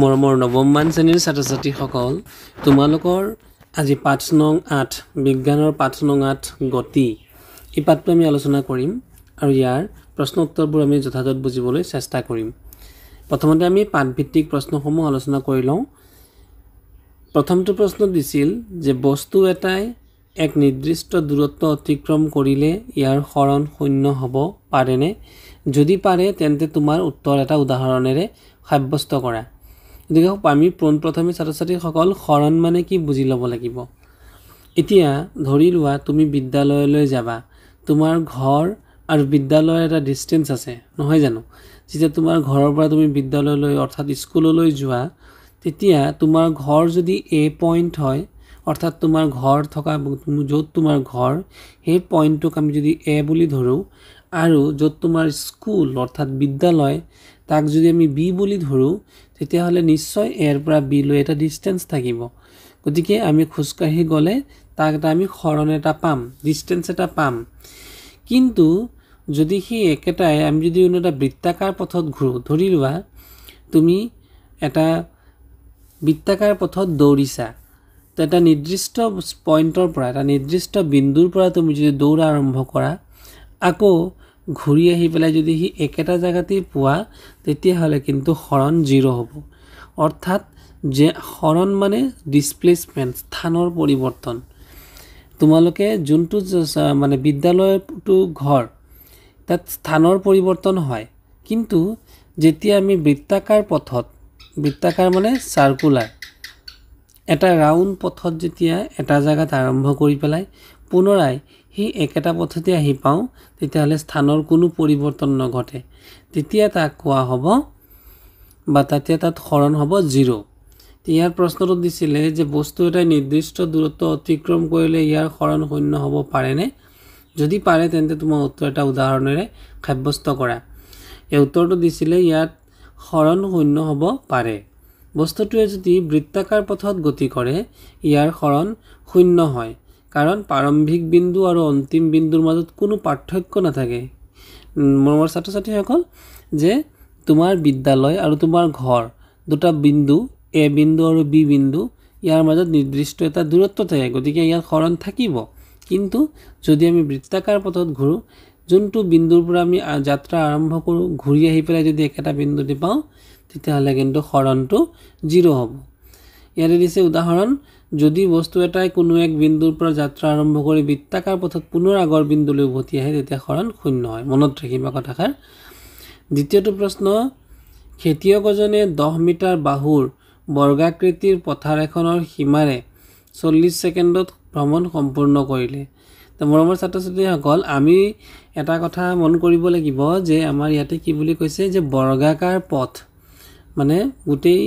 মৰমৰ নৱমমান শ্ৰেণীৰ ছাত্ৰ ছাত্ৰীসকল তোমালোকৰ আজি পাঠ নং 8 বিজ্ঞানৰ পাঠ নং 8 গতি এই পাঠটো আমি আলোচনা কৰিম আৰু ইয়াৰ প্ৰশ্ন উত্তৰবোৰ আমি যথাযথ বুজিবলৈ চেষ্টা কৰিম। প্ৰথমতে আমি পাঠভিত্তিক প্ৰশ্নসমূহ আলোচনা কৰি লওঁ। প্ৰথমটো প্ৰশ্ন দিছিল যে বস্তু এটাই এক নিৰ্দিষ্ট দূৰত্ব অতিক্ৰম কৰিলে ইয়াৰ হৰণ শূন্য হ'ব পাৰেনে? যদি পাৰে তেন্তে তোমাৰ উত্তৰ এটা উদাহৰণেৰে সাব্যস্ত কৰা। গতিকে আমি প্ৰথমে ছাত্ৰ ছাত্ৰীসকল হৰণ মানে কি বুজি ল'ব লাগিব। এতিয়া ধৰি লোৱা তুমি বিদ্যালয়লৈ যাবা, তোমাৰ ঘৰ আৰু বিদ্যালয়ৰ এটা ডিষ্টেঞ্চ আছে নহয় জানো? যেতিয়া তোমাৰ ঘৰৰ পৰা তুমি বিদ্যালয়লৈ অৰ্থাৎ স্কুললৈ যোৱা তেতিয়া তোমাৰ ঘৰ যদি এ পইণ্ট হয় অৰ্থাৎ তোমাৰ ঘৰ থকা য'ত তোমাৰ ঘৰ সেই পইণ্টটোক আমি যদি এ বুলি ধৰোঁ আৰু য'ত তোমাৰ স্কুল অৰ্থাৎ বিদ্যালয় তাক যদি আমি বি বুলি ধৰোঁ তেতিয়াহ'লে নিশ্চয় এৰ পৰা বি লৈ এটা ডিষ্টেঞ্চ থাকিব। গতিকে আমি খোজকাঢ়ি গ'লে তাক এটা আমি হৰণ এটা পাম, ডিষ্টেঞ্চ এটা পাম। কিন্তু যদি সেই একেটাই আমি যদি এটা বৃত্তাকাৰ পথত ঘূৰোঁ, ধৰি লোৱা তুমি এটা বৃত্তাকাৰ পথত দৌৰিছা, তো এটা নিৰ্দিষ্ট পইণ্টৰ পৰা এটা নিৰ্দিষ্ট বিন্দুৰ পৰা তুমি যদি দৌৰা আৰম্ভ কৰা আকৌ ঘূৰি আহি পেলাই যদি সি একেটা জেগাতেই পোৱা তেতিয়াহ'লে কিন্তু হৰণ 0 হ'ব। অৰ্থাৎ যে হৰণ মানে ডিছপ্লেচমেণ্ট, স্থানৰ পৰিৱৰ্তন। তোমালোকে যোনটো মানে বিদ্যালয়টো ঘৰ তাত স্থানৰ পৰিৱৰ্তন হয়, কিন্তু যেতিয়া আমি বৃত্তাকাৰ পথত, বৃত্তাকাৰ মানে চাৰ্কুলাৰ এটা ৰাউণ্ড পথত যেতিয়া এটা জেগাত আৰম্ভ কৰি পেলাই পুনৰাই সেই একেটা পথতে আহি পাওঁ তেতিয়াহ'লে স্থানৰ কোনো পৰিৱৰ্তন নঘটে, তেতিয়া তাক কোৱা হ'ব বা তেতিয়া তাত হৰণ হ'ব 0। ইয়াৰ প্ৰশ্নটো দিছিলে যে বস্তু এটাই নিৰ্দিষ্ট দূৰত্ব অতিক্ৰম কৰিলে ইয়াৰ হৰণ শূন্য হ'ব পাৰেনে? যদি পাৰে তেন্তে তোমাৰ উত্তৰ এটা উদাহৰণেৰে সাব্যস্ত কৰা। এই উত্তৰটো দিছিলে ইয়াত হৰণ শূন্য হ'ব পাৰে। বস্তুটোৱে যদি বৃত্তাকাৰ পথত গতি কৰে ইয়াৰ হৰণ শূন্য হয়, কাৰণ প্ৰাৰম্ভিক বিন্দু আৰু অন্তিম বিন্দুৰ মাজত কোনো পাৰ্থক্য নাথাকে। মৰমৰ ছাত্ৰ ছাত্ৰীসকল, যে তোমাৰ বিদ্যালয় আৰু তোমাৰ ঘৰ দুটা বিন্দু এ বিন্দু আৰু বি বিন্দু ইয়াৰ মাজত নিৰ্দিষ্ট এটা দূৰত্ব থাকে, গতিকে ইয়াত হৰণ থাকিব। কিন্তু যদি আমি বৃত্তাকাৰ পথত ঘূৰোঁ, যোনটো বিন্দুৰ পৰা আমি যাত্ৰা আৰম্ভ কৰোঁ ঘূৰি আহি পেলাই যদি একেটা বিন্দুতে পাওঁ তেতিয়াহ'লে কিন্তু হৰণটো 0 হ'ব। ইয়াতে দিছে উদাহৰণ, যদি বস্তু এটাই কোনো এক বিন্দুৰ পৰা যাত্ৰা আৰম্ভ কৰি বৃত্তাকাৰ পথত পুনৰ আগৰ বিন্দুলৈ উভতি আহে তেতিয়া হৰণ শূন্য হয়। মনত ৰাখিবা কথাষাৰ। দ্বিতীয়টো প্ৰশ্ন, খেতিয়ক এজনে 10 মিটাৰ বাহুৰ বৰ্গাকৃতিৰ পথাৰ এখনৰ সীমাৰে 40 ছেকেণ্ডত ভ্ৰমণ সম্পূৰ্ণ কৰিলে। তো মৰমৰ ছাত্ৰ ছাত্ৰীসকল, আমি এটা কথা মন কৰিব লাগিব যে আমাৰ ইয়াতে কি বুলি কৈছে যে বৰ্গাকাৰ পথ, মানে গোটেই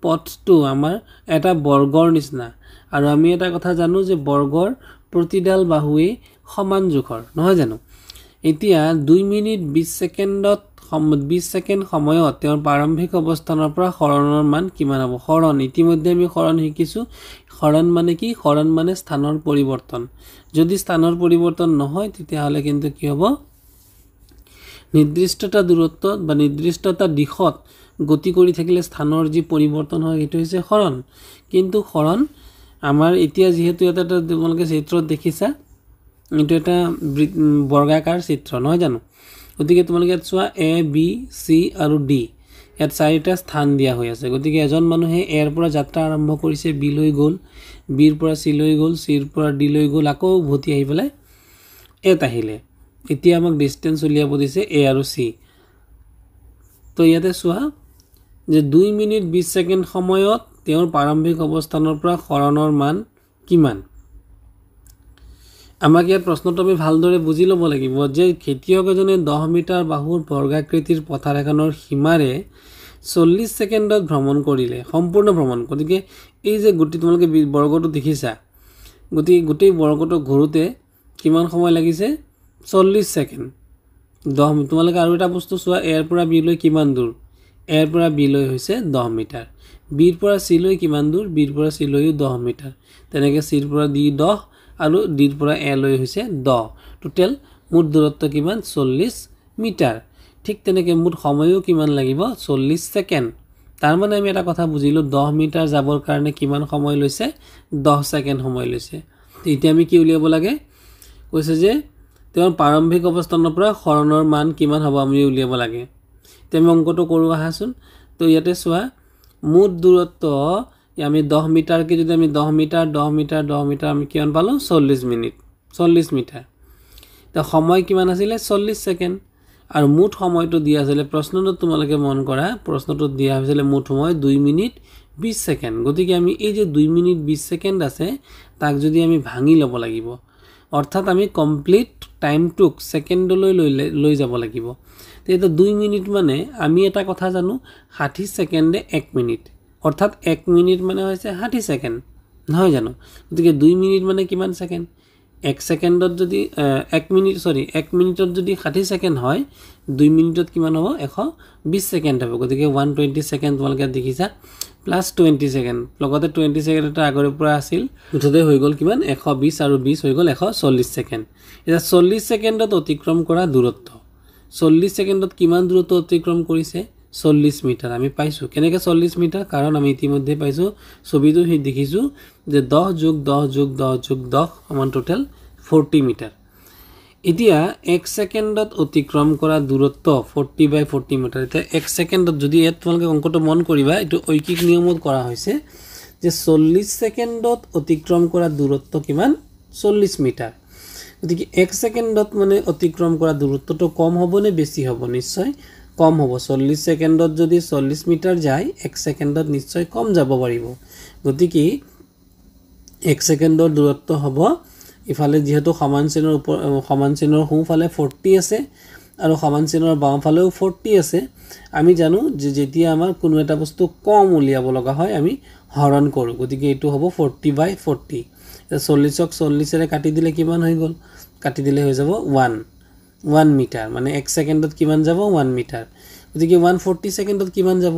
পথটো আমাৰ এটা বৰ্গৰ নিচিনা, আৰু আমি এটা কথা জানো যে বৰ্গৰ প্ৰতিডাল বাহুৱেই সমান জোখৰ নহয় জানো? এতিয়া 2 মিনিট 20 ছেকেণ্ড সময়ত তেওঁৰ প্ৰাৰম্ভিক অৱস্থানৰ পৰা হৰণৰ মান কিমান হ'ব? হৰণ, ইতিমধ্যে আমি হৰণ শিকিছোঁ। হৰণ মানে কি? হৰণ মানে স্থানৰ পৰিৱৰ্তন। যদি স্থানৰ পৰিৱৰ্তন নহয় তেতিয়াহ'লে কিন্তু কি হ'ব? নিৰ্দিষ্ট এটা দূৰত্বত বা নিৰ্দিষ্ট এটা দিশত গতি কৰি থাকিলে স্থানৰ যি পৰিৱৰ্তন হয় সেইটো হৈছে হৰণ। কিন্তু হৰণ আমাৰ এতিয়া যিহেতু এটা তোমালোকে চিত্ৰত দেখিছা, এইটো এটা বৰ্গাকাৰ চিত্ৰ নহয় জানো? গতিকে তোমালোকে ইয়াত চোৱা এ বি চি আৰু ডি, ইয়াত 4টা স্থান দিয়া হৈ আছে। গতিকে এজন মানুহে এৰ পৰা যাত্ৰা আৰম্ভ কৰিছে, বি লৈ গ'ল, বিৰ পৰা চি লৈ গ'ল, চিৰ পৰা ডি লৈ গ'ল, আকৌ উভতি আহি পেলাই এত আহিলে। এতিয়া আমাক ডিষ্টেঞ্চ উলিয়াব দিছে এ আৰু চি। তো ইয়াতে চোৱা যে 2 মিনিট 20 ছেকেণ্ড সময়ত তেওঁৰ প্ৰাৰম্ভিক অৱস্থানৰ পৰা হৰণৰ মান কিমান? আমাক ইয়াত প্ৰশ্নটো আমি ভালদৰে বুজি ল'ব লাগিব যে খেতিয়ক এজনে 10 মিটাৰ বাহুৰ বৰ্গাকৃতিৰ পথাৰ এখনৰ সীমাৰে 40 ছেকেণ্ডত ভ্ৰমণ কৰিলে, সম্পূৰ্ণ ভ্ৰমণ। গতিকে এই যে তোমালোকে বৰ্গটো দেখিছা, গতিকে গোটেই বৰ্গটো ঘূৰোতে কিমান সময় লাগিছে? 40 ছেকেণ্ড। তোমালোকে আৰু এটা বস্তু চোৱা, এৰ পৰা বি লৈ কিমান দূৰ? এৰ পৰা বি লৈ হৈছে 10 মিটাৰ। বিৰ পৰা চি লৈ কিমান দূৰ? বিৰ পৰা চি লৈও 10 মিটাৰ। তেনেকৈ চিৰ পৰা ডি 10 আৰু ডিৰ পৰা এ লৈ হৈছে 10। টোটেল মুঠ দূৰত্ব কিমান? 40 মিটাৰ। ঠিক তেনেকৈ মুঠ সময়ো কিমান লাগিব? 40 ছেকেণ্ড। তাৰ মানে আমি এটা কথা বুজিলোঁ 10 মিটাৰ যাবৰ কাৰণে কিমান সময় লৈছে 10 ছেকেণ্ড সময় লৈছে এতিয়া আমি কি উলিয়াব লাগে কৈছে যে তেওঁৰ প্ৰাৰম্ভিক অৱস্থানৰ পৰা হৰণৰ মান কিমান হ'ব আমি উলিয়াব লাগে এতিয়া আমি অংকটো কৰোঁ আহাচোন তো ইয়াতে চোৱা মুঠ দূৰত্ব আমি 10 মিটাৰকে যদি আমি 10 মিটাৰ আমি কিমান পালোঁ 40 মিনিট 40 মিটাৰ তো সময় কিমান আছিলে 40 ছেকেণ্ড আৰু মুঠ সময়টো দিয়া আছিল প্ৰশ্নটো তোমালোকে মন কৰা প্ৰশ্নটো দিয়া হৈছিল মুঠ সময় 2 মিনিট 20 ছেকেণ্ড গতিকে আমি এই যে 2 মিনিট 20 ছেকেণ্ড আছে তাক যদি আমি ভাঙি ল'ব লাগিব অৰ্থাৎ আমি কমপ্লিট টাইমটোক ছেকেণ্ডলৈ লৈ যাব লাগিব তো 2 মিনিট মানে আমি এটা কথা জানো 60 ছেকেণ্ডে 1 মিনিট অৰ্থাৎ 1 মিনিট মানে হৈছে 60 ছেকেণ্ড নহয় জানো গতিকে 2 মিনিট মানে কিমান ছেকেণ্ড 1 ছেকেণ্ডত যদি 1 মিনিটত যদি 60 ছেকেণ্ড হয় 2 মিনিটত কিমান হ'ব 120 ছেকেণ্ড হ'ব গতিকে 120 ছেকেণ্ড তোমালোকে দেখিছা প্লাছ 20 ছেকেণ্ড লগতে 20 ছেকেণ্ড এটা আগৰে পৰা আছিল মুঠতে হৈ গ'ল কিমান 120 আৰু 20 হৈ গ'ল 140 ছেকেণ্ড এতিয়া 40 ছেকেণ্ডত অতিক্ৰম কৰা দূৰত্ব 40 ছেকেণ্ডত কিমান দূৰত্ব অতিক্ৰম কৰিছে 40 মিটাৰ আমি পাইছোঁ কেনেকৈ 40 মিটাৰ কাৰণ আমি ইতিমধ্যে পাইছোঁ ছবিটো দেখিছোঁ যে 10 যোগ 10 যোগ 10 যোগ 10 সমান টোটেল 40 মিটাৰ এতিয়া 1 ছেকেণ্ডত অতিক্ৰম কৰা দূৰত্ব 40/40 মিটাৰ এতিয়া 1 ছেকেণ্ডত যদি ইয়াত তোমালোকে অংকটো মন কৰিবা এইটো ঐকিক নিয়মত কৰা হৈছে যে 40 ছেকেণ্ডত অতিক্ৰম কৰা দূৰত্ব কিমান 40 মিটাৰ গতিকে 1 ছেকেণ্ডত মানে অতিক্ৰম কৰা দূৰত্বটো কম হ'ব নে বেছি হ'ব নিশ্চয় কম হ'ব 40 ছেকেণ্ডত যদি 40 মিটাৰ যায় 1 ছেকেণ্ডত নিশ্চয় কম যাব পাৰিব গতিকে 1 ছেকেণ্ডৰ দূৰত্ব হ'ব ইফালে যেহেতু সমান চিনৰ সোঁফালে 40 আছে আৰু সমান চিনৰ বাওঁফালেও 40 আছে আমি জানো যে যেতিয়া আমাৰ কোনো এটা বস্তু কম উলিয়াব লগা হয় আমি হৰণ কৰোঁ গতিকে এইটো হ'ব 40/40 40ক 40ৰে কাটি দিলে কিমান হৈ গ'ল কাটি দিলে হৈ যাব 1 মিটাৰ মানে 1 ছেকেণ্ডত কিমান যাব 1 মিটাৰ গতিকে 140 ছেকেণ্ডত কিমান যাব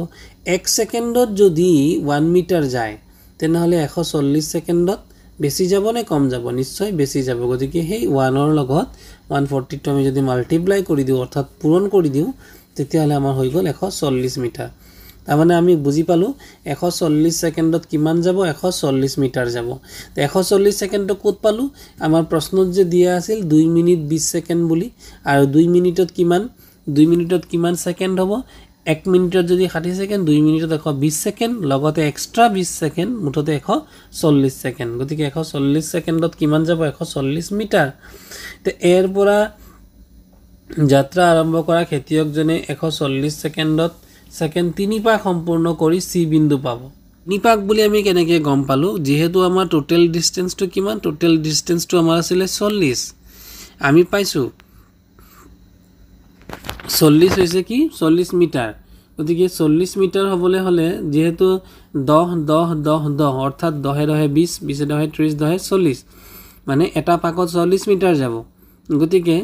1 ছেকেণ্ডত যদি 1 মিটাৰ যায় তেনেহ'লে 140 ছেকেণ্ডত বেছি যাব নে কম যাব নিশ্চয় বেছি যাব গতিকে সেই 1ৰ লগত 140টো আমি যদি মাল্টিপ্লাই কৰি দিওঁ অৰ্থাৎ পূৰণ কৰি দিওঁ তেতিয়াহ'লে আমাৰ হৈ গ'ল 140 মিটাৰ তাৰমানে আমি বুজি পালোঁ 140 ছেকেণ্ডত কিমান যাব 140 মিটাৰ যাব তো 140 ছেকেণ্ডটো ক'ত পালোঁ আমাৰ প্ৰশ্নত যে দিয়া আছিল 2 মিনিট 20 ছেকেণ্ড বুলি আৰু 2 মিনিটত কিমান ছেকেণ্ড হ'ব 1 মিনিটত যদি 60 ছেকেণ্ড 2 মিনিটত 120 ছেকেণ্ড লগতে এক্সট্ৰা 20 ছেকেণ্ড মুঠতে 140 ছেকেণ্ড গতিকে 140 ছেকেণ্ডত কিমান যাব 140 মিটাৰ তো এৰ পৰা যাত্ৰা আৰম্ভ কৰা খেতিয়কজনে 140 ছেকেণ্ডত ছেকেণ্ড 3 পাক সম্পূৰ্ণ কৰি চি বিন্দু পাব 3 পাক বুলি আমি কেনেকৈ গম পালোঁ যিহেতু আমাৰ টোটেল ডিষ্টেঞ্চটো কিমান টোটেল ডিষ্টেঞ্চটো আমাৰ আছিলে 40 আমি পাইছোঁ 40 হৈছে কি 40 মিটাৰ গতিকে 40 মিটাৰ হ'বলৈ হ'লে যেহেতু 10 অৰ্থাৎ 10 20 20 30 40 মানে এটা পাকত 40 মিটাৰ যাব গতিকে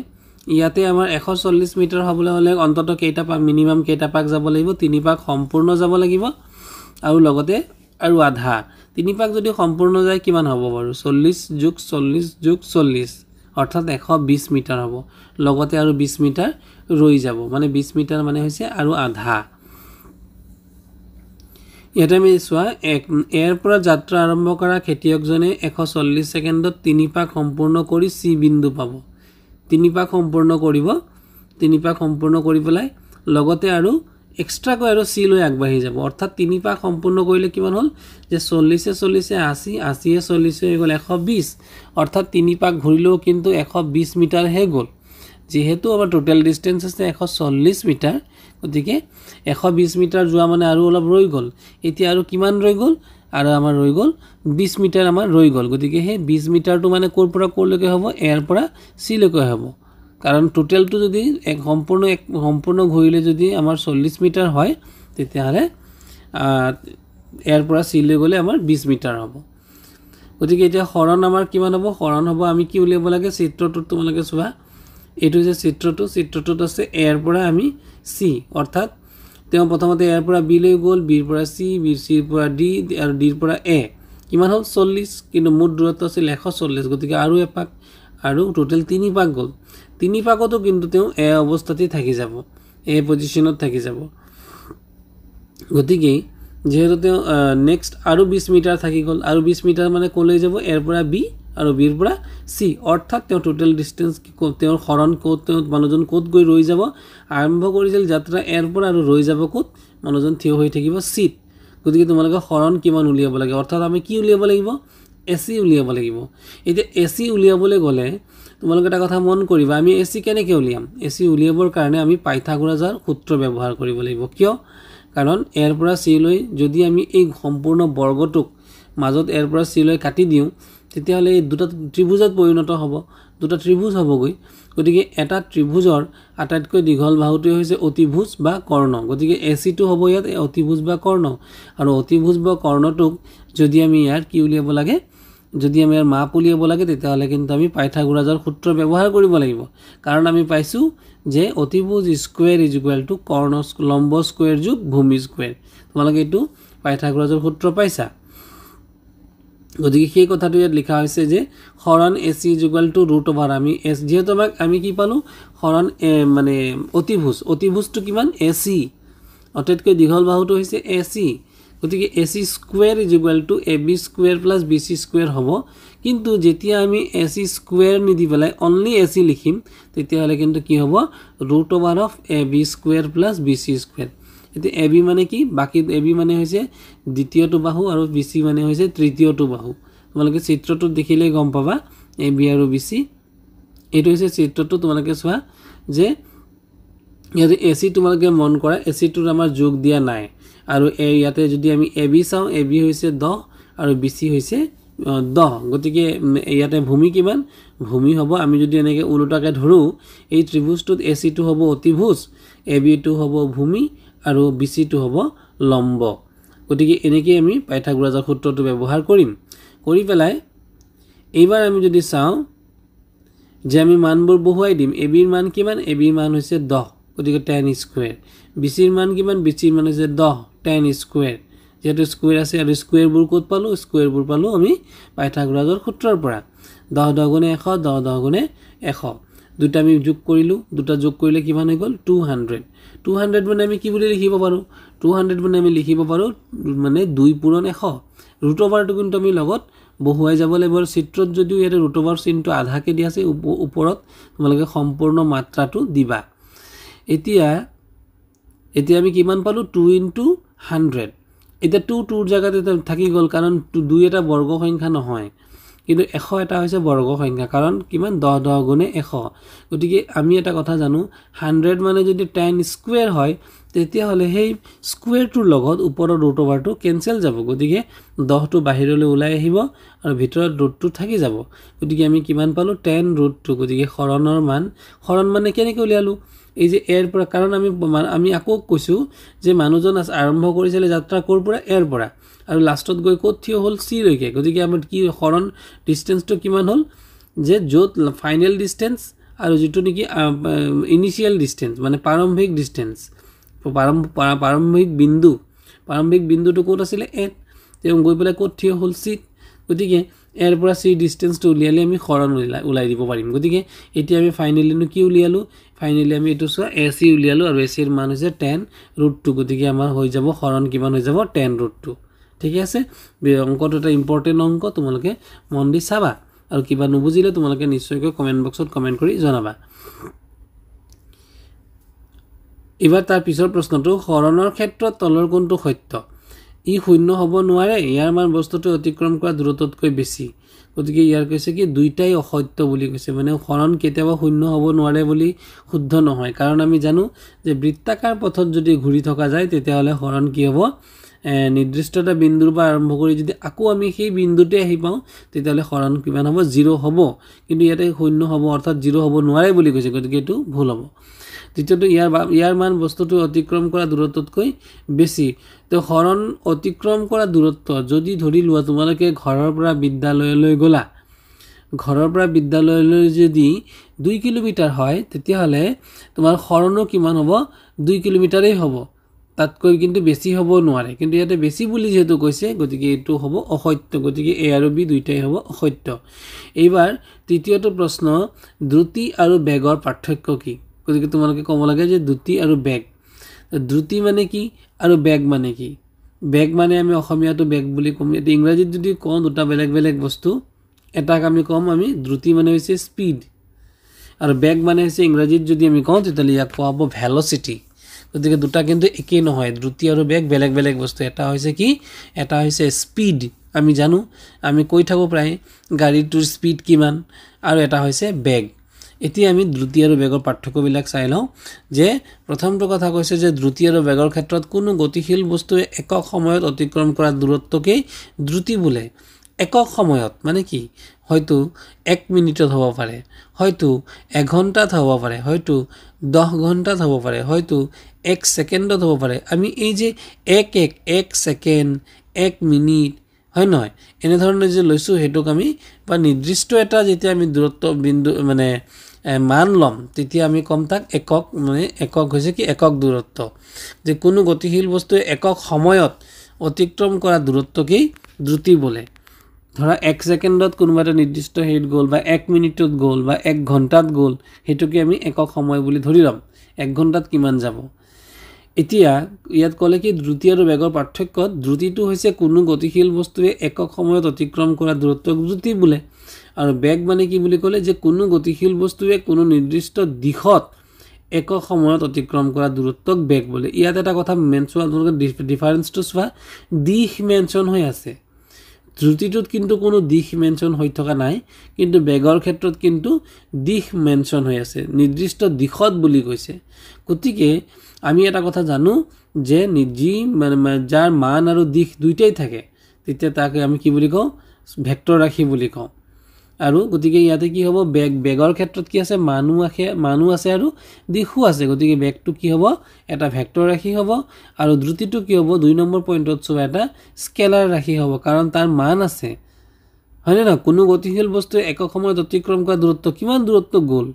ইয়াতে আমাৰ 140 মিটাৰ হ'বলৈ হ'লে অন্তত কেইটা পাক মিনিমাম কেইটা পাক যাব লাগিব 3 পাক সম্পূৰ্ণ যাব লাগিব আৰু লগতে আৰু আধা 3 পাক যদি সম্পূৰ্ণ যায় কিমান হ'ব বাৰু 40 যোগ 40 যোগ 40 অৰ্থাৎ 120 মিটাৰ হ'ব লগতে আৰু 20 মিটাৰ ৰৈ যাব মানে 20 মিটাৰ মানে হৈছে আৰু আধা ইয়াতে আমি চোৱা এৰ পৰা যাত্ৰা আৰম্ভ কৰা খেতিয়কজনে 140 ছেকেণ্ডত 3 পাক সম্পূৰ্ণ কৰি চি বিন্দু পাব 3 পাক সম্পূৰ্ণ কৰিব 3 পাক সম্পূৰ্ণ কৰি পেলাই লগতে আৰু এক্সট্ৰাকৈ আৰু চি লৈ আগবাঢ়ি যাব অৰ্থাৎ 3 পাক সম্পূৰ্ণ কৰিলে কিমান হ'ল যে 40 80 80 40 হৈ গ'ল 120 অৰ্থাৎ 3 পাক ঘূৰিলেও কিন্তু 120 মিটাৰহে গ'ল যেহেতু আমাৰ টোটেল ডিষ্টেঞ্চ আছে 140 মিটাৰ গতিকে 120 মিটাৰ যোৱা মানে আৰু অলপ ৰৈ গ'ল এতিয়া আৰু কিমান ৰৈ গ'ল আৰু আমাৰ ৰৈ গ'ল 20 মিটাৰ আমাৰ ৰৈ গ'ল গতিকে সেই 20 মিটাৰটো মানে ক'ৰ পৰা ক'লৈকে হ'ব এৰ পৰা চি লৈকে হ'ব কাৰণ টোটেলটো যদি সম্পূৰ্ণ ঘূৰিলে যদি আমাৰ 40 মিটাৰ হয় তেতিয়াহ'লে এৰ পৰা চি লৈ গ'লে আমাৰ 20 মিটাৰ হ'ব গতিকে এতিয়া হৰণ আমাৰ কিমান হ'ব হৰণ হ'ব আমি কি উলিয়াব লাগে চিত্ৰটোত তোমালোকে চোৱা এইটো যে চিত্ৰটোত আছে এৰ পৰা আমি চি অৰ্থাৎ তেওঁ প্ৰথমতে এৰ পৰা বি লৈ গ'ল বিৰ পৰা চি বিৰ চিৰ পৰা ডি আৰু ডিৰ পৰা এ কিমান হ'ল 40 কিন্তু মুঠ দূৰত্ব আছিল 140 গতিকে আৰু এপাক আৰু টোটেল 3 পাক গ'ল 3 পাকতো কিন্তু তেওঁ এ অৱস্থাতেই থাকি যাব এ পজিশ্যনত থাকি যাব গতিকে যেহেতু তেওঁ নেক্সট আৰু 20 মিটাৰ থাকি গ'ল আৰু 20 মিটাৰ মানে ক'লৈ যাব এৰ পৰা বি আৰু বিৰ পৰা সি অৰ্থাৎ তেওঁ টোটেল ডিষ্টেঞ্চ তেওঁৰ হৰণ ক'ত তেওঁ মানুহজন ক'ত গৈ ৰৈ যাব আৰম্ভ কৰিছিল যাত্ৰা এৰ পৰা আৰু ৰৈ যাব ক'ত মানুহজন থিয় হৈ থাকিব সিত গতিকে তোমালোকে হৰণ কিমান উলিয়াব লাগে অৰ্থাৎ আমি কি উলিয়াব লাগিব এসি উলিয়াব লাগিব এতিয়া এসি উলিয়াবলৈ গ'লে তোমালোকে এটা কথা মন কৰিবা আমি এসি কেনেকৈ উলিয়াম এসি উলিয়াবৰ কাৰণে আমি পাইথাগোৰাছৰ সূত্ৰ ব্যৱহাৰ কৰিব লাগিব কিয় কাৰণ এৰ পৰা সি লৈ যদি আমি এই সম্পূৰ্ণ বৰ্গটোক মাজত এৰ পৰা সি লৈ কাটি দিওঁ তেতিয়াহ'লে এই দুটা ত্ৰিভুজত পৰিণত হ'ব দুটা ত্ৰিভুজ হ'বগৈ গতিকে এটা ত্ৰিভুজৰ আটাইতকৈ দীঘল বাহুটোৱে হৈছে অতিভুজ বা কৰ্ণ গতিকে এসিটো হ'ব ইয়াত অতিভুজ বা কৰ্ণ আৰু অতিভুজ বা কৰ্ণটোক যদি আমি ইয়াৰ কি উলিয়াব লাগে যদি আমি ইয়াৰ মাপ উলিয়াব লাগে তেতিয়াহ'লে কিন্তু আমি পাইথাগোৰাছৰ সূত্ৰ ব্যৱহাৰ কৰিব লাগিব কাৰণ আমি পাইছোঁ যে অতিভুজ স্কুৱেৰ ইজ ইকুৱেল টু কৰ্ণ লম্ব স্কুৱেৰ যোগ ভূমি স্কুৱেৰ তোমালোকে এইটো পাইথাগোৰাছৰ সূত্ৰ পাইছা গতিকে সেই কথাটো ইয়াত লিখা হৈছে যে হৰণ AC is equal two root over আমি এস যেহেতু আমি কি পালোঁ হৰণ মানে অতিভুজটো কিমান এসি আটাইতকৈ দীঘল বাহুটো হৈছে এসি গতিকে AC square is equal to A B square plus B C square হ'ব কিন্তু যেতিয়া আমি এসি স্কুৱেৰ নিদি পেলাই অনলি এসি লিখিম তেতিয়াহ'লে কিন্তু কি হ'ব root over of A B square plus B C square এতিয়া এ বি মানে কি বাকী এ বি মানে হৈছে দ্বিতীয়টো বাহু আৰু বি চি মানে হৈছে তৃতীয়টো বাহু তোমালোকে চিত্ৰটো দেখিলেই গম পাবা এ বি আৰু বি চি এইটো হৈছে চিত্ৰটো তোমালোকে চোৱা যে ইয়াতে এসি তোমালোকে মন কৰা এসিটোৰ আমাৰ যোগ দিয়া নাই আৰু ইয়াতে যদি আমি এ বি চাওঁ এ বি হৈছে 10 আৰু বি চি হৈছে 10 গতিকে ইয়াতে ভূমি কিমান ভূমি হ'ব আমি যদি এনেকৈ উলটাকৈ ধৰোঁ এই ত্ৰিভুজটোত এসিটো হ'ব অতিভুজ এ বিটো হ'ব ভূমি আৰু বি চিটো হ'ব লম্ব গতিকে এনেকৈ আমি পাইথাগোৰাছৰ সূত্ৰটো ব্যৱহাৰ কৰিম কৰি পেলাই এইবাৰ আমি যদি চাওঁ যে আমি মানবোৰ বহুৱাই দিম এ বিৰ মান কিমান এ বিৰ মান হৈছে 10 গতিকে 10 স্কুৱেৰ বি চিৰ মান কিমান বি চিৰ মান হৈছে 10 10 স্কুৱেৰ যেহেতু স্কুৱেৰ আছে আৰু স্কুৱেৰবোৰ ক'ত পালোঁ স্কুৱেৰবোৰ পালোঁ আমি পাইথাগোৰাছৰ সূত্ৰৰ পৰা 10 10 গুণে 100 10 10 গুণে 100 দুটা আমি যোগ কৰিলোঁ দুটা যোগ কৰিলে কিমান হৈ গ'ল 200 200 মানে আমি কি বুলি লিখিব পাৰোঁ 200 মানে আমি লিখিব পাৰোঁ মানে 2 পূৰণ 100 ৰুট অভাৰটো কিন্তু আমি লগত বহুৱাই যাব লাগিব চিত্ৰত যদিও ইয়াতে ৰুট অভাৰ চিনটো আধাকে দিয়া আছে ওপৰত তোমালোকে সম্পূৰ্ণ মাত্ৰাটো দিবা এতিয়া আমি কিমান পালোঁ 2 * 100 এতিয়া 2 জায়গাতে থাকি গ'ল কাৰণ 2 এটা বৰ্গ সংখ্যা নহয় কিন্তু 100 এটা হৈছে বৰ্গ সংখ্যা কাৰণ কিমান 10 10 গুণে 100 গতিকে আমি এটা কথা জানো 100 মানে যদি 10 স্কুৱেৰ হয় তেতিয়াহ'লে সেই স্কুৱেৰটোৰ লগত ওপৰৰ ৰুট অভাৰটো কেনচেল যাব গতিকে 10টো বাহিৰলৈ ওলাই আহিব আৰু ভিতৰত ৰুটটো থাকি যাব গতিকে আমি কিমান পালোঁ 10 ৰুটটো গতিকে হৰণৰ মান হৰণ মানে কেনেকৈ উলিয়ালোঁ এই যে এৰ পৰা কাৰণ আমি আকৌ কৈছোঁ যে মানুহজন আৰম্ভ কৰিছিলে যাত্ৰা ক'ৰ পৰা এৰ পৰা আৰু লাষ্টত গৈ ক'ত থিয় হ'ল চি লৈকে গতিকে আমাৰ কি হৰণ ডিষ্টেঞ্চটো কিমান হ'ল যে য'ত ফাইনেল ডিষ্টেঞ্চ আৰু যিটো নেকি ইনিচিয়েল ডিষ্টেঞ্চ মানে প্ৰাৰম্ভিক ডিষ্টেঞ্চ প্ৰাৰম্ভিক বিন্দুটো ক'ত আছিলে এত তেওঁ গৈ পেলাই ক'ত থিয় হ'ল চিত গতিকে এৰ পৰা চি ডিষ্টেঞ্চটো উলিয়ালে আমি হৰণ ওলাই দিব পাৰিম গতিকে এতিয়া আমি ফাইনেলিনো কি উলিয়ালোঁ ফাইনেলি আমি এইটো চোৱা এ চি উলিয়ালোঁ আৰু এ চিৰ মান হৈছে 10 ৰুট 2 গতিকে আমাৰ হৈ যাব হৰণ কিমান হৈ যাব 10 ৰুট 2 ঠিকে আছে অংকটো এটা ইম্পৰ্টেণ্ট অংক তোমালোকে মন দি চাবা আৰু কিবা নুবুজিলে তোমালোকে নিশ্চয়কৈ কমেণ্ট বক্সত কমেণ্ট কৰি জনাবা এবাৰ তাৰ পিছৰ প্ৰশ্নটো হৰণৰ ক্ষেত্ৰত তলৰ কোনটো সত্য ই শূন্য হ'ব নোৱাৰে ইয়াৰ মান বস্তুটো অতিক্ৰম কৰা দূৰত্বতকৈ বেছি গতিকে ইয়াৰ কৈছে কি দুইটাই অসত্য বুলি কৈছে মানে হৰণ কেতিয়াবা শূন্য হ'ব নোৱাৰে বুলি শুদ্ধ নহয় কাৰণ আমি জানো যে বৃত্তাকাৰ পথত যদি ঘূৰি থকা যায় তেতিয়াহ'লে হৰণ কি হ'ব নিৰ্দিষ্ট এটা বিন্দুৰ পৰা আৰম্ভ কৰি যদি আকৌ আমি সেই বিন্দুতে আহি পাওঁ তেতিয়াহ'লে হৰণ কিমান হ'ব 0 হ'ব কিন্তু ইয়াতে শূন্য হ'ব অৰ্থাৎ 0 হ'ব নোৱাৰে বুলি কৈছে গতিকে এইটো ভুল হ'ব দ্বিতীয়টো ইয়াৰ মান বস্তুটো অতিক্ৰম কৰা দূৰত্বতকৈ বেছি তো হৰণ অতিক্ৰম কৰা দূৰত্ব যদি ধৰি লোৱা তোমালোকে ঘৰৰ পৰা বিদ্যালয়লৈ গ'লা ঘৰৰ পৰা বিদ্যালয়লৈ যদি 2 কিলোমিটাৰ হয় তেতিয়াহ'লে তোমাৰ হৰণো কিমান হ'ব 2 কিলোমিটাৰেই হ'ব তাতকৈ কিন্তু বেছি হ'ব নোৱাৰে কিন্তু ইয়াতে বেছি বুলি যেহেতু কৈছে গতিকে এইটো হ'ব অসত্য গতিকে এ আৰু বি দুইটাই হ'ব অসত্য এইবাৰ তৃতীয়টো প্ৰশ্ন দ্ৰুতি আৰু বেগৰ পাৰ্থক্য কি গতিকে তোমালোকে ক'ব লাগে যে দ্ৰুতি আৰু বেগ দ্ৰুতি মানে কি আৰু বেগ মানে কি বেগ মানে আমি অসমীয়াটো বেগ বুলি ক'ম এতিয়া ইংৰাজীত যদি কওঁ দুটা বেলেগ বেলেগ বস্তু এটাক আমি ক'ম আমি দ্ৰুতি মানে হৈছে স্পীড আৰু বেগ মানে হৈছে ইংৰাজীত যদি আমি কওঁ তেতিয়াহ'লে ইয়াক কোৱা হ'ব ভেলচিটি গতিকে দুটা কিন্তু একেই নহয় দ্ৰুতি আৰু বেগ বেলেগ বেলেগ বস্তু এটা হৈছে কি এটা হৈছে স্পীড আমি জানো আমি কৈ থাকোঁ প্ৰায় গাড়ীটোৰ স্পীড কিমান আৰু এটা হৈছে বেগ এতিয়া আমি দ্ৰুতি আৰু বেগৰ পাৰ্থক্যবিলাক চাই লওঁ যে প্ৰথমটো কথা কৈছে যে দ্ৰুতি আৰু বেগৰ ক্ষেত্ৰত কোনো গতিশীল বস্তুৱে একক সময়ত অতিক্ৰম কৰা দূৰত্বকেই দ্ৰুতি বোলে একক সময়ত মানে কি হয়তো 1 মিনিটত হ'ব পাৰে হয়তো 1 ঘণ্টাত হ'ব পাৰে হয়তো 10 ঘণ্টাত হ'ব পাৰে হয়তো 1 ছেকেণ্ডত হ'ব পাৰে আমি এই যে 1 ছেকেণ্ড 1 মিনিট হয় নহয় এনেধৰণে যে লৈছোঁ সেইটোক আমি বা নিৰ্দিষ্ট এটা যেতিয়া আমি দূৰত্ব বিন্দু মানে মান ল'ম তেতিয়া আমি কম তাক একক মানে একক হৈছে কি একক দূৰত্ব যে কোনো গতিশীল বস্তুৱে একক সময়ত অতিক্ৰম কৰা দূৰত্বকেই দ্ৰুতি বোলে ধৰা 1 ছেকেণ্ডত কোনোবা এটা নিৰ্দিষ্ট হেৰিত গ'ল বা 1 মিনিটত গ'ল বা 1 ঘণ্টাত গ'ল সেইটোকে আমি একক সময় বুলি ধৰি ল'ম 1 ঘণ্টাত কিমান যাব এতিয়া ইয়াত ক'লে কি দ্ৰুতি আৰু বেগৰ পাৰ্থক্যত দ্ৰুতিটো হৈছে কোনো গতিশীল বস্তুৱে একক সময়ত অতিক্ৰম কৰা দূৰত্বক দ্ৰুতি বোলে আৰু বেগ মানে কি বুলি ক'লে যে কোনো গতিশীল বস্তুৱে কোনো নিৰ্দিষ্ট দিশত একক সময়ত অতিক্ৰম কৰা দূৰত্বক বেগ বোলে ইয়াত এটা কথা মেনশ্যন আপোনালোকে ডিফাৰেন্সটো চোৱা দিশ মেনশ্যন হৈ আছে দ্ৰুতিটোত কিন্তু কোনো দিশ মেনশ্যন হৈ থকা নাই কিন্তু বেগৰ ক্ষেত্ৰত কিন্তু দিশ মেনশ্যন হৈ আছে নিৰ্দিষ্ট দিশত বুলি কৈছে গতিকে আমি এটা কথা জানো যে যি যাৰ মান আৰু দিশ দুইটাই থাকে তেতিয়া তাকে আমি কি বুলি কওঁ ভেক্টৰ ৰাশি বুলি কওঁ আৰু গতিকে ইয়াতে কি হ'ব বেগৰ ক্ষেত্ৰত কি আছে মানুহ আছে আৰু দিশো আছে গতিকে বেগটো কি হ'ব এটা ভেক্টৰ ৰাশি হ'ব আৰু দ্ৰুতিটো কি হ'ব 2 নম্বৰ পইণ্টত চোৱা এটা স্কেলাৰ ৰাশি হ'ব কাৰণ তাৰ মান আছে হয়নে না কোনো গতিশীল বস্তুৱে একক সময়ত অতিক্ৰম কৰা দূৰত্ব কিমান দূৰত্ব গ'ল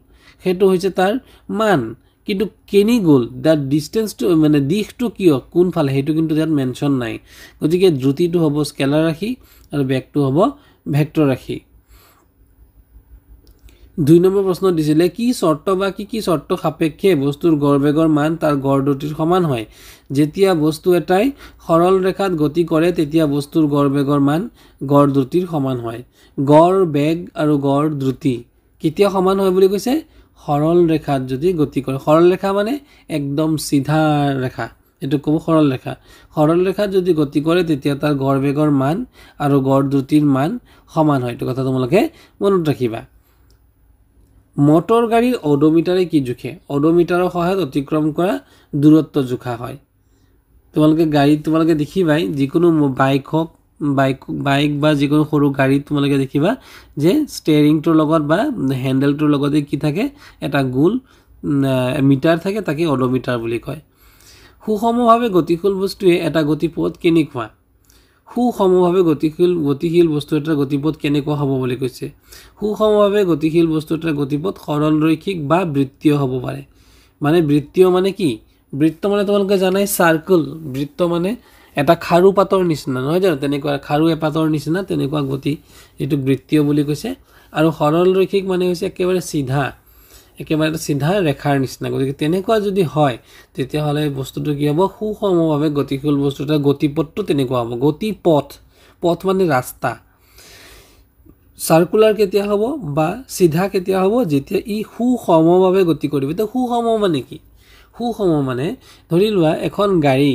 সেইটো হৈছে তাৰ মান কিন্তু কেনি গ'ল দ্য ডিষ্টেন্সটো মানে দিশটো কিয় কোনফালে সেইটো কিন্তু ইয়াত মেনশ্যন নাই গতিকে দ্ৰুতিটো হ'ব স্কেলাৰ ৰাশি আৰু বেগটো হ'ব ভেক্টৰ ৰাশি 2 নম্বৰ প্ৰশ্ন দিছিলে কি শৰ্ত বা কি শৰ্ত সাপেক্ষে বস্তুৰ গড় বেগৰ মান তাৰ গড় দ্ৰুতিৰ সমান হয় যেতিয়া বস্তু এটাই সৰল ৰেখাত গতি কৰে তেতিয়া বস্তুৰ গড় বেগৰ মান গড় দ্ৰুতিৰ সমান হয় গড় বেগ আৰু গড় দ্ৰুতি কেতিয়া সমান হয় বুলি কৈছে সৰল ৰেখাত যদি গতি কৰে সৰল ৰেখা মানে একদম সিধা ৰেখা এটো ক'ব সৰল ৰেখাত যদি গতি কৰে তেতিয়া তাৰ গড় বেগৰ মান আৰু গড় দ্ৰুতিৰ মান সমান হয় এটো কথা তোমালোকে মনত ৰাখিবা মটৰ গাড়ীৰ অডোমিটাৰে কি জোখে অডোমিটাৰৰ সহায়ত অতিক্ৰম কৰা দূৰত্ব জোখা হয় তোমালোকে দেখিবাই যিকোনো বাইক বা যিকোনো সৰু গাড়ী তোমালোকে দেখিবা যে ষ্টেয়াৰিংটোৰ লগত বা হেন্ডেলটোৰ লগতে কি থাকে এটা গোল মিটাৰ থাকে তাকে অডোমিটাৰ বুলি কয় সুসমভাৱে গতিশীল বস্তুৱে এটা গতিপথ কেনেকুৱা সুসমভাৱে গতিশীল বস্তু এটাৰ গতিপথ কেনেকুৱা হ'ব বুলি কৈছে সুসমভাৱে গতিশীল বস্তু এটাৰ গতিপথ সৰল ৰৈখিক বা বৃত্তীয় হ'ব পাৰে মানে বৃত্তীয় মানে কি বৃত্ত মানে তোমালোকে জানাই সাৰ্কেল বৃত্ত মানে এটা খাৰু পাতৰ নিচিনা নহয় জানো তেনেকুৱা খাৰু এপাতৰ নিচিনা তেনেকুৱা গতি এটো বৃত্তীয় বুলি কৈছে আৰু সৰল ৰৈখিক মানে হৈছে একেবাৰে সিধা ৰেখাৰ নিচিনা গতিকে তেনেকুৱা যদি হয় তেতিয়া হলে বস্তুটো কি হ'ব সুসমভাৱে গতিশীল বস্তু এটা গতিপথটো তেনেকুৱা হ'ব পথ মানে ৰাস্তা সাৰ্কুলাৰ কেতিয়া হ'ব বা সিধা কেতিয়া হ'ব যেতিয়া ই সুসমভাৱে গতি কৰিব তো সুসম মানে কি সুসম মানে ধৰি লোৱা এখন গাড়ী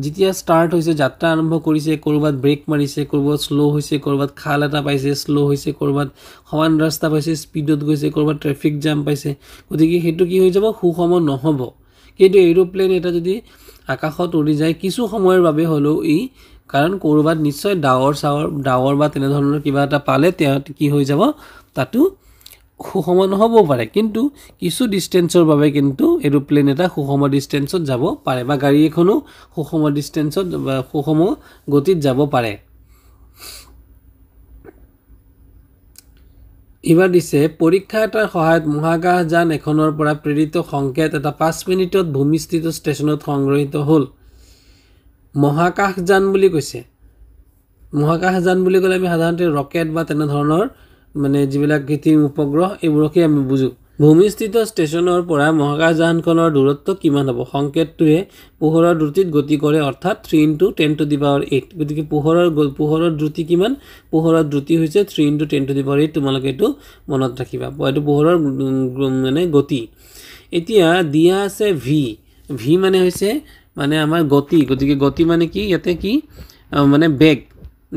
যেতিয়া ষ্টাৰ্ট হৈছে যাত্ৰা আৰম্ভ কৰিছে কৰবাত ব্ৰেক মাৰিছে কৰবাত স্লো হৈছে কৰবাত খাল এটা পাইছে স্লো হৈছে কৰবাত সমান ৰাস্তা পাইছে স্পিডত গৈছে কৰবাত ট্ৰাফিক জাম পাইছে গতিকে হেতু কি হৈ যাব সুসম নহব কিন্তু এৰোপ্লেন এটা যদি আকাশত উৰি যায় কিছু সময়ৰ বাবে হলেও ই কাৰণ কৰবাত নিশ্চয় ডাৱৰ বা তেনে ধৰণৰ কিবা এটা পালে কি হৈ যাব তাতো সুসম নহব পাৰে কিন্তু কিছু ডিসটেন্সৰ বাবে কিন্তু এৰোপ্লেন এটা সুসম ডিসটেন্সত যাব পাৰে বা গাড়ী এখনো সুসম ডিসটেন্সত বা সুসম গতিত যাব পাৰে এবাৰ দিছে পৰীক্ষা এটাৰ সহায়ত মহাকাশযান এখনৰ পৰা প্ৰেৰিত সংকেত এটা 5 মিনিটত ভূমিস্থিত ষ্টেচনত সংগ্ৰহিত হ'ল মহাকাশযান বুলি কৈছে মহাকাশযান বুলি ক'লে আমি সাধাৰণতে ৰকেট বা তেনে ধৰণৰ মানে যিবিলাক কৃত্ৰিম উপগ্ৰহ এইবোৰকে আমি বুজো ভূমিস্থিত ষ্টেচনৰ পৰা মহাকাশযানখনৰ দূৰত্ব কিমান হ'ব সংকেতটোৱে পোহৰৰ দ্ৰুতিত গতি কৰে অৰ্থাৎ 3 × 10⁸ গতিকে পোহৰৰ দ্ৰুতি কিমান পোহৰৰ দ্ৰুতি হৈছে 3 × 10⁸ তোমালোকে এইটো মনত ৰাখিবা এইটো পোহৰৰ মানে গতি এতিয়া দিয়া আছে ভি মানে হৈছে মানে আমাৰ গতি গতিকে গতি মানে কি ইয়াতে কি মানে বেগ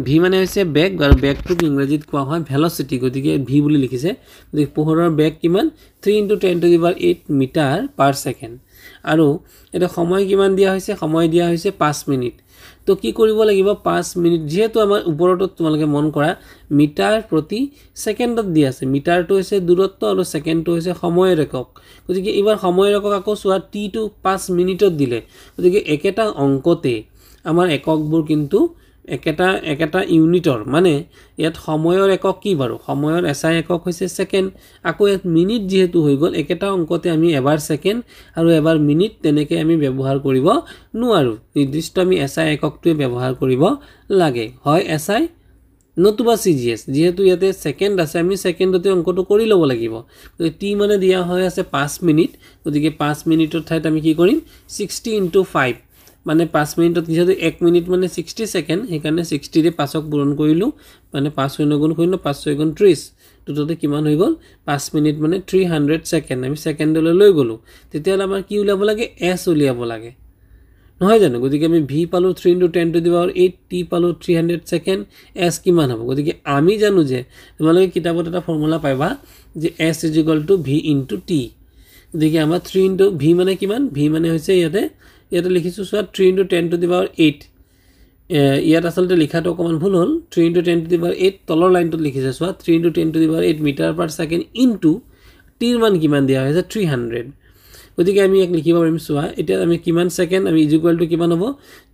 ভি মানে হৈছে বেগ আৰু বেগটোক ইংৰাজীত কোৱা হয় ভেলচিটি গতিকে ভি বুলি লিখিছে গতিকে পোহৰৰ বেগ কিমান 3 × 10⁸ মিটাৰ পাৰ ছেকেণ্ড আৰু এটা সময় কিমান দিয়া হৈছে সময় দিয়া হৈছে 5 মিনিট তো কি কৰিব লাগিব 5 মিনিট যেহেতু আমাৰ ওপৰতো তোমালোকে মন কৰা মিটাৰ প্ৰতি ছেকেণ্ডত দিয়া আছে মিটাৰটো হৈছে দূৰত্ব আৰু ছেকেণ্ডটো হৈছে সময়ৰ একক গতিকে এবাৰ সময়ৰ একক আকৌ চোৱা টি টো 5 মিনিটত দিলে গতিকে একেটা অংকতে আমাৰ এককবোৰ কিন্তু একেটা ইউনিটৰ মানে ইয়াত সময়ৰ একক কি বাৰু সময়ৰ এসআই একক হৈছে সেকেন্ড আকৌ ইয়াত মিনিট যেহেতু হৈ গল একেটা অংকতে আমি এবাৰ সেকেন্ড আৰু এবাৰ মিনিট তেনেকে আমি ব্যৱহাৰ কৰিব নোৱাৰো নিৰ্দিষ্ট আমি এসআই এককটোৱে ব্যৱহাৰ কৰিব লাগে হয় এসআই নতুবা সিজিএস যেহেতু ইয়াতে সেকেন্ড আছে আমি সেকেন্ডতে অংকটো কৰি লব লাগিব টি মানে দিয়া হয় আছে 5 মিনিট গতিকে 5 মিনিটৰ ঠাইত আমি কি কৰিম 60 * 5 মানে 5 মিনিটত যেহেতু 1 মিনিট মানে 60 সেকেন্ড সেইকাৰণে 60 ৰে 5ক পূৰণ কৰিলো মানে 5 × 9 = 5 × 6 = 30 দুটোতে কিমান হৈ গল 5 মিনিট মানে 300 সেকেন্ড আমি সেকেন্ডলৈ লৈ গলো তেতিয়ালে আমাৰ কি উলিয়াব লাগে এস উলিয়াব লাগে নহয় জানো গতিকে আমি ভি পালো 3 × 10⁸ টি পালো 300 সেকেন্ড এস কিমান হ'ব গতিকে আমি জানো যে তোমালোকে কিতাপত এটা ফৰ্মুলা পাইবা যে s = v * t গতিকে আমাৰ 3 * v মানে কিমান v মানে হৈছে ইয়াতে লিখিছো সোৱা 3 × 10⁸ ইয়াত আসলতে লিখাটো অকমান ভুল হ'ল 3 × 10⁸ তলৰ লাইনটোত লিখিছে সোৱা 3 × 10⁸ মিটাৰ পাৰ সেকেন্ড ইনটু টিৰ মান কিমান দিয়া হৈছে 300 গতিকে আমি এক লিখিব পাৰিম সোৱা এটা আমি কিমান সেকেন্ড আমি ইকুয়াল টু কিমান হ'ব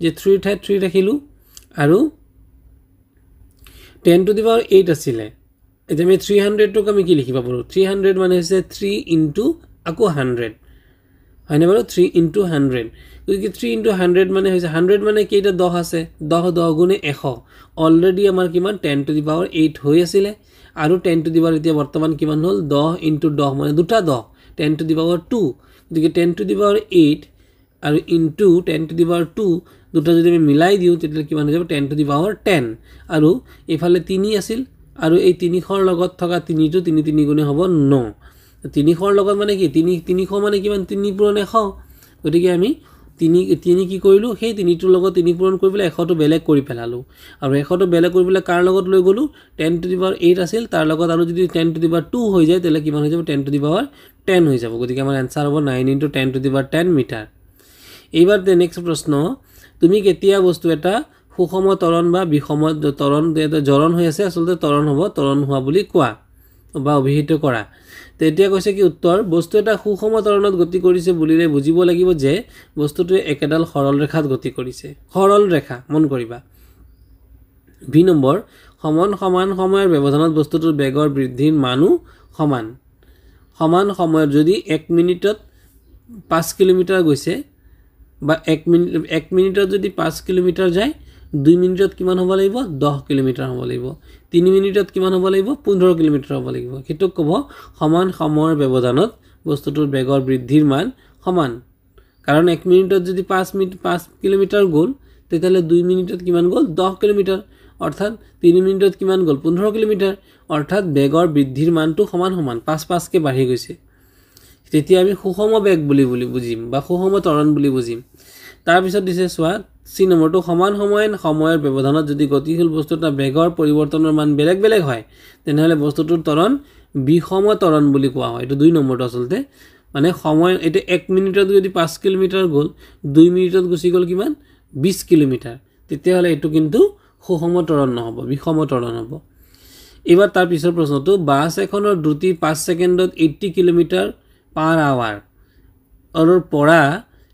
যে 3 ঠাইত 3 ৰাখিলো আৰু 10⁸ আছিল এটা আমি 300 টোক আমি কি লিখিব পাৰো 300 মানে হৈছে 3 * আকৌ 100 হয়নে বাৰু 3 * 100 গতিকে 3 * 100 মানে হৈছে 100 মানে কেইটা 10 আছে 10 10 গুণে 100 অলৰেডি আমাৰ কিমান 10⁸ হৈ আছিল আৰু 10⁸ এতিয়া বৰ্তমান কিমান হ'ল 10 * 10 মানে দুটা 10 10⁸2 গতিকে 10⁸ আৰু ইনটু 10⁸2 দুটা যদি আমি মিলাই দিও তেতিয়া কিমান হৈ যাব 10⁸10 আৰু এফালে 3 আছিল আৰু এই 300 লগত থকা 3 টো 3 3 গুণে হ'ব 9 300 লগত মানে কি 300 মানে কিমান 3 পূৰণ 100 গতিকে আমি 3 কি কৰিলো সেই 3 টোৰ লগত 3 পূৰণ কৰি পেলাই 100 টো বেলেগ কৰি পেলালো আৰু 100 টো বেলেগ কৰি পেলাই কাৰ লগত লৈ গলো 10⁸ আছিল তাৰ লগত আৰু যদি 10⁸2 হৈ যায় তেলে কিমান হৈ যাব 10⁸10 হৈ যাব গতিকে আমাৰ आंसर হ'ব 9 * 10⁸10 মিটাৰ এইবাৰ নেক্সট প্ৰশ্ন তুমি কেতিয়া বস্তু এটা সুষম ত্বৰণ বা বিষম ত্বৰণ জ্বলন হৈ আছে আসলতে ত্বৰণ হ'ব ত্বৰণ হোৱা বুলি কোৱা বা অভিহিত কৰা তেতিয়া কৈছে কি উত্তৰ বস্তু এটা সুষম ত্বৰণত গতি কৰিছে বুলিলে বুজিব লাগিব যে বস্তুটোৱে একেডাল সৰল ৰেখাত গতি কৰিছে সৰল ৰেখা মন কৰিবা বি নম্বৰ সমান সময়ৰ ব্যৱধানত বস্তুটোৰ বেগৰ বৃদ্ধিৰ মানো সমান সময়ত যদি 1 মিনিটত 5 কিলোমিটাৰ গৈছে বা 1 মিনিটত যদি 5 কিলোমিটাৰ যায় 2 মিনিটত কিমান হ'ব লাগিব 10 কিলোমিটাৰ হ'ব লাগিব 3 মিনিটত কিমান হ'ব লাগিব 15 কিলোমিটাৰ হ'ব লাগিব কিটো ক'ব সমান সময়ৰ ব্যৱধানত বস্তুটোৰ বেগৰ বৃদ্ধিৰ মান সমান কাৰণ 1 মিনিটত যদি 5 কিলোমিটাৰ গ'ল তেতিয়ালে 2 মিনিটত কিমান গ'ল 10 কিলোমিটাৰ অৰ্থাৎ 3 মিনিটত কিমান গ'ল 15 কিলোমিটাৰ অৰ্থাৎ বেগৰ বৃদ্ধিৰ মানটো সমান 5 কে বাঢ়ি গৈছে তেতিয়া আমি সুষম বেগ বুলি বুজিম বা সুষম ত্বৰণ বুলি বুজিম তাৰ পিছত দিছে সোৱা সি নম্বৰটো সমান সময়ৰ ব্যৱধানত যদি গতিশীল বস্তুটা বেগৰ পৰিৱৰ্তনৰ মান বেলেগ হয় তেনেহলে বস্তুটোৰ ত্বৰণ বিষম ত্বৰণ বুলি কোৱা হয় এটো 2 নম্বৰটো আসলতে মানে সময় এটা 1 মিনিটত যদি 5 কিলোমিটাৰ গ'ল 2 মিনিটত গুছি গ'ল কিমান 20 কিলোমিটাৰ তেতিয়া হলে এটো কিন্তু সুষম ত্বৰণ নহব বিষম ত্বৰণ হ'ব এবাৰ তাৰ পিছৰ প্ৰশ্নটো বাস এখনৰ দ্ৰুতি 5 সেকেন্ডত 80 কিলোমিটাৰ পাৰ আৱাৰ আৰু পৰা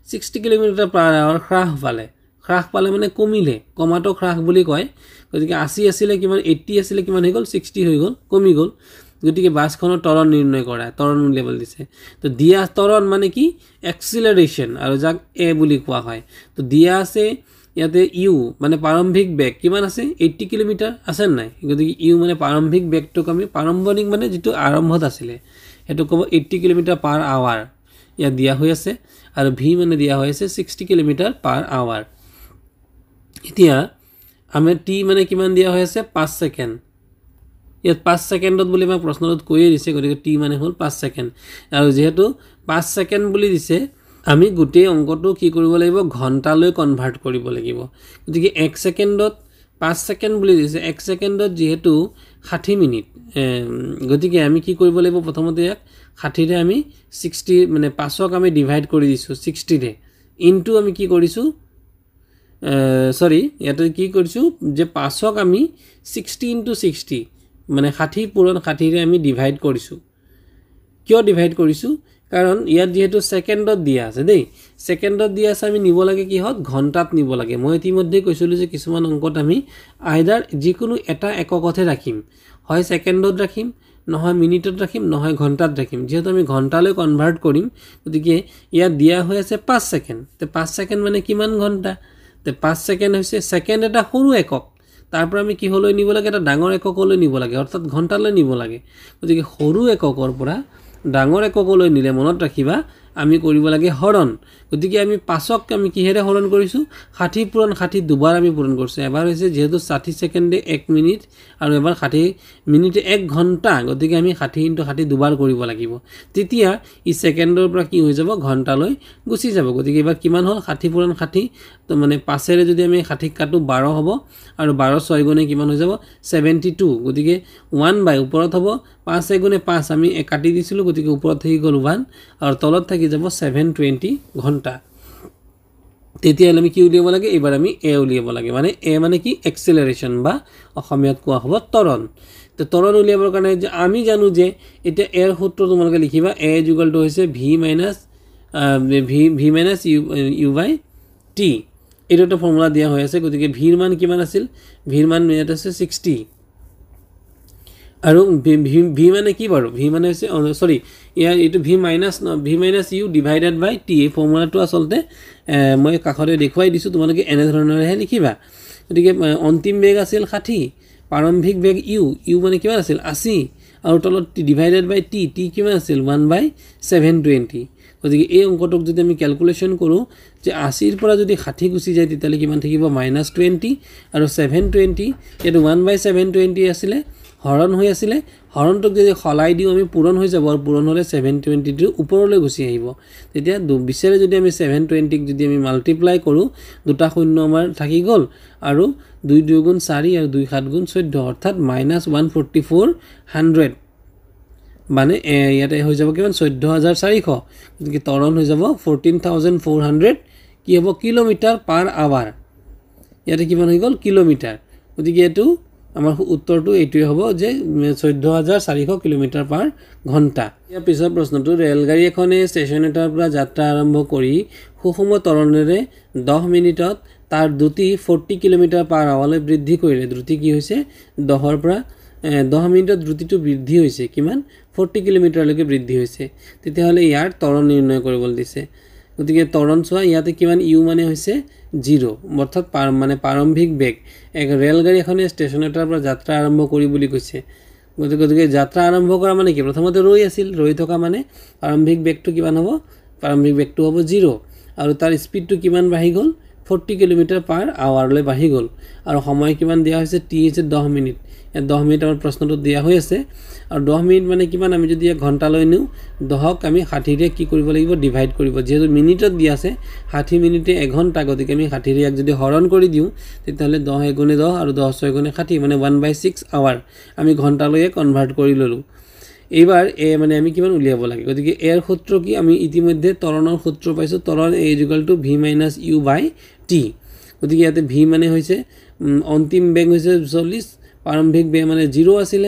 60 কিলোমিটাৰ পাৰ আৱাৰ হ্ৰাস পালে মানে কমিলে কমাটো হ্ৰাস বুলি কয় গতিকে 80 আছিল কিমান 80 আছিল কিমান হৈ গ'ল 60 হৈ গ'ল কমি গ'ল গতিকে বাসখনৰ ত্বৰণ নিৰ্ণয় কৰা ত্বৰণ লেভেল দিছে তো দিয়া ত্বৰণ মানে কি এক্সিলাৰেশন আৰু যাক এ বুলি কোৱা হয় তো দিয়া আছে ইয়াতে ইউ মানে প্ৰাৰম্ভিক বেগ কিমান আছে 80 কিলোমিটাৰ আছে নাই গতিকে ইউ মানে প্ৰাৰম্ভিক বেগটোক আমি প্ৰাৰম্ভণিক মানে যেটো আৰম্ভত আছিল হেতু কব 80 কিলোমিটাৰ পাৰ আৱাৰ ইয়া দিয়া হৈ আছে আৰু v মানে দিয়া হৈ আছে 60 কিলোমিটাৰ পাৰ আৱাৰ এতিয়া আমি t মানে কিমান দিয়া হৈ আছে 5 সেকেন্ড ইয়াত 5 সেকেন্ডত বুলি মই প্ৰশ্নত কৈয়ে দিছে গতিকে t মানে হল 5 সেকেন্ড আৰু যেহেতু 5 সেকেন্ড বুলি দিছে আমি গোটেই অংকটো কি কৰিব লাগিব ঘন্টালৈ কনভাৰ্ট কৰিব লাগিব গতিকে 1 সেকেন্ডত 5 সেকেন্ড বুলি দিছে 1 সেকেন্ডত যেহেতু 60 মিনিট গতিকে আমি কি কৰিব লাগিব প্ৰথমতে ইয়াক 60 ৰে আমি 60 মানে 5ক আমি ডিভাইড কৰি দিছো 60 ৰে ইনটু আমি কি কৰিছো সৰি ইয়াতে কি কৰিছো যে 5ক আমি 60 into 60 মানে 60 পূৰণ 60 ৰে আমি ডিভাইড কৰিছো কিয় ডিভাইড কৰিছো কাৰণ ইয়াত যেহেতু সেকেন্ডত দিয়া আছে দেই সেকেন্ডত দিয়া আছে আমি নিব লাগে কি হত ঘন্টাত নিব লাগে মই ইতিমধ্যে কৈছিলো যে কিছুমান অংকত আমি আইদাৰ যিকোনো এটা এককতে ৰাখিম হয় সেকেন্ডত ৰাখিম নহয় মিনিটত ৰাখিম নহয় ঘন্টাত ৰাখিম যেহেতু আমি ঘন্টালৈ কনভাৰ্ট কৰিম গতিকে ইয়াত দিয়া হৈ আছে 5 সেকেন্ড তে 5 সেকেন্ড মানে কিমান ঘন্টা তে 5 সেকেন্ড হৈছে সেকেন্ড এটা সৰু একক তাৰপৰ আমি কি হলৈ নিব লাগে এটা ডাঙৰ এককলৈ নিব লাগে অৰ্থাৎ ঘন্টালৈ নিব লাগে গতিকে সৰু এককৰ পৰা ডাঙৰ এককলৈ নিলে মনত ৰাখিবা আমি কৰিব লাগে হৰণ গতিকে আমি 5ক আমি কিহেৰে হৰণ কৰিছো 60 পূৰণ 60 দুবাৰ আমি পূৰণ কৰিছো এবাৰ হৈছে যেহেতু 60 সেকেন্ডে 1 মিনিট আৰু এবাৰ 60 মিনিটে 1 ঘন্টা গতিকে আমি 60 into 60 দুবাৰ কৰিব লাগিব তেতিয়া ই সেকেন্ডৰ পৰা কি হৈ যাব ঘন্টালৈ গুছি যাব গতিকে এবাৰ কিমান হল 60 পূৰণ 60 তো মানে 5 ৰে যদি আমি 60 কাটো 12 হ'ব আৰু 12 6 গুণে কিমান হৈ যাব 72 গতিকে 1 বাই ওপৰত হ'ব 5 গুণে 5 আমি কাটি দিছিলো গতিকে ওপৰত থাকি গল 1 আৰু তলত থাকি যাব 720 ঘন্টা তেতিয়া আমি কি উলিয়াব লাগে এবাৰ আমি a উলিয়াব লাগে মানে a মানে কি এক্সেলাৰেশন বা অসমীয়াত কোৱা হ'ব ত্বৰণ তো ত্বৰণ উলিয়াবৰ কাৰণে যে আমি জানো যে এটা এৰ সূত্র তোমালোকে লিখিবা a = হৈছে v - u / t এটা তো ফর্মুলা দিয়া হৈ আছে গতিকে v ৰ মান কিমান আছিল v ৰ মান ইয়াত আছে 60 আৰু v মানে কি বাৰু v মানে হৈছে সৰি ইয়াৰ এটো v - u ডিভাইডেড বাই t এই ফৰ্মুলাটো আসলতে মই কাখৰে দেখুৱাই দিছো তোমালোকে এনে ধৰণৰহে লিখিবা গতিকে অন্তিম বেগ আছিল 60 প্ৰাৰম্ভিক বেগ u মানে কিমান আছিল 80 আৰু তলত ডিভাইডেড বাই t কিমান আছিল 1/720 গতিকে এই অংকটোক যদি আমি ক্যালকুলেশন কৰো যে 80 ৰ পৰা যদি 60 গুছি যায় তেতিয়ালে কিমান থাকিব -20 আৰু 720 এটো 1/720 আছিল হৰণ হৈ আছিল হৰণটোক যদি খলাই দিও আমি পূৰণ হৈ যাব আৰু পূৰণ হলে 720 ৰ ওপৰলৈ গুছি আহিব তেতিয়া বিচেৰে যদি আমি 720 ক যদি আমি মাল্টিপ্লাই কৰো দুটা শূন্য আমাৰ থাকি গল আৰু 2 2 গুণ 4 আৰু 2 7 গুণ 14 অৰ্থাৎ -14400 মানে ইয়াতে হৈ যাব কিমান 14400 গতিকে ত্বৰণ হৈ যাব 14400 কি হ'ব কিলোমিটাৰ পাৰ আৱাৰ ইয়াতে কিমান হৈ গল কিলোমিটাৰ গতিকে এটো আমাৰ উত্তৰটো এইটোই হ'ব যে 14400 কিলোমিটাৰ পাৰ ঘন্টা ইয়াৰ পিছৰ প্ৰশ্নটো ৰেলগাড়ী এখনে ষ্টেচন এটাৰ পৰা যাত্ৰা আৰম্ভ কৰি সুষম ত্বৰণেৰে 10 মিনিটত তাৰ দ্ৰুতি 40 কিলোমিটাৰ পাৰ আৱাৰলৈ বৃদ্ধি কৰিলে দ্ৰুতি কি হৈছে 10 ৰ পৰা 10 মিনিটত দ্ৰুতিটো বৃদ্ধি হৈছে কিমান 40 কিলোমিটাৰলৈকে বৃদ্ধি হৈছে তেতিয়া হলে ইয়াৰ ত্বৰণ নিৰ্ণয় কৰিবলৈ দিছে গতিকে ত্বৰণ চোৱা ইয়াতে কিমান u মানে হৈছে 0 অৰ্থাৎ মানে প্ৰাৰম্ভিক বেগ এক ৰেলগাড়ী এখনে ষ্টেচন এটাৰ পৰা যাত্ৰা আৰম্ভ কৰি বুলি কৈছে গতিকে যাত্ৰা আৰম্ভ কৰা মানে কি প্ৰথমতে ৰৈ থকা মানে প্ৰাৰম্ভিক বেগটো কিমান হ'ব প্ৰাৰম্ভিক বেগটো হ'ব 0 আৰু তাৰ স্পিডটো কিমান বাঢ়ি গল 40 কিলোমিটাৰ পাৰ আৱাৰলৈ বাঢ়ি গল আৰু সময় কিমান দিয়া হৈছে t হৈছে 10 মিনিট 10 মিনিট আমাৰ প্ৰশ্নটো দিয়া হৈ আছে আৰু 10 মিনিট মানে কিমান আমি যদি ঘন্টালৈ নিও 10ক আমি 60 ৰে কি কৰিব লাগিব ডিভাইড কৰিব যেহেতু মিনিটত দিয়া আছে 60 মিনিটে 1 ঘন্টা গতিকে আমি 60 ৰে যদি হৰণ কৰি দিও তেতিয়ালে 10 গুণে 10 আৰু 10 6 গুণে 60 মানে 1/6 আৱাৰ আমি ঘন্টালৈ কনভাৰ্ট কৰি ললো এইবাৰ এ মানে আমি কিমান উলিয়াব লাগে গতিকে এৰ সূত্ৰ কি আমি ইতিমধ্যে ত্বৰণৰ সূত্ৰ পাইছো ত্বৰণ a = v - u / t গতিকে ইয়াতে v মানে হৈছে অন্তিম বেগ হৈছে 40 প্ৰাৰম্ভিক বেগ মানে 0 আছিল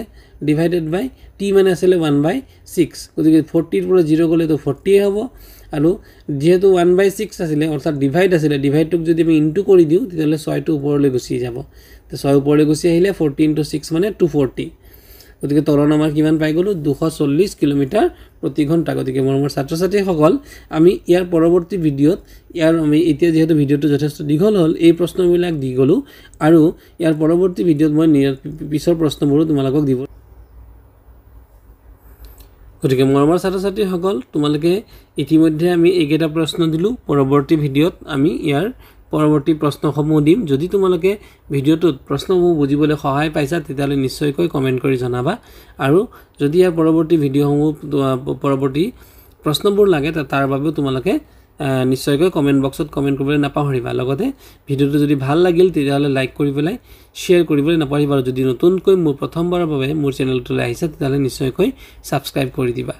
ডিভাইডেড বাই t মানে আছিল 1/6 গতিকে 40 ৰ পৰা 0 গলে তো 40 হ'ব আৰু যেহেতু 1/6 আছিল অৰ্থাৎ ডিভাইড আছিল ডিভাইডটোক যদি আমি ইনটু কৰি দিও তেতিয়ালে 6 টো ওপৰলৈ গুছি যাব তো 6 ওপৰলৈ গুছি আহিলে 40 * 6 মানে 240 গতিকে ত্বৰণ আমাৰ কিমান পাই গলো 240 কিলোমিটাৰ প্ৰতি ঘণ্টা গতিকে মোৰ ছাত্ৰ ছাত্ৰীসকল আমি ইয়াৰ পৰৱৰ্তী ভিডিঅত আমি এতিয়া যেহেতু ভিডিঅটো যথেষ্ট দীঘল হ'ল এই প্ৰশ্নবিলাক দি গলো আৰু ইয়াৰ পৰৱৰ্তী ভিডিঅত মই পিছৰ প্ৰশ্নবোৰ তোমালোকক দিব গতিকে মৰমৰ ছাত্ৰ-ছাত্ৰীসকল তোমালোকে ইতিমধ্যে আমি এইকেইটা প্ৰশ্ন দিলোঁ পৰৱৰ্তী ভিডিঅ'ত আমি ইয়াৰ পৰৱৰ্তী প্ৰশ্নসমূহ দিম যদি তোমালোকে ভিডিঅ'টোত প্ৰশ্নসমূহ বুজিবলৈ সহায় পাইছা তেতিয়াহ'লে নিশ্চয়কৈ কমেণ্ট কৰি জনাবা আৰু যদি ইয়াৰ পৰৱৰ্তী ভিডিঅ'সমূহ পৰৱৰ্তী প্ৰশ্নবোৰ লাগে তাৰ বাবেও তোমালোকে নিশ্চয়কৈ কমেণ্ট বক্সত কমেণ্ট কৰিবলৈ নাপাহৰিবা লগতে ভিডিঅ'টো যদি ভাল লাগিল তেতিয়াহ'লে লাইক কৰি পেলাই শ্বেয়াৰ কৰিবলৈ নাপাহৰিবা আৰু যদি নতুনকৈ মোৰ প্ৰথমবাৰৰ বাবে মোৰ চেনেলটোলৈ আহিছা তেতিয়াহ'লে নিশ্চয়কৈ ছাবস্ক্ৰাইব কৰি দিবা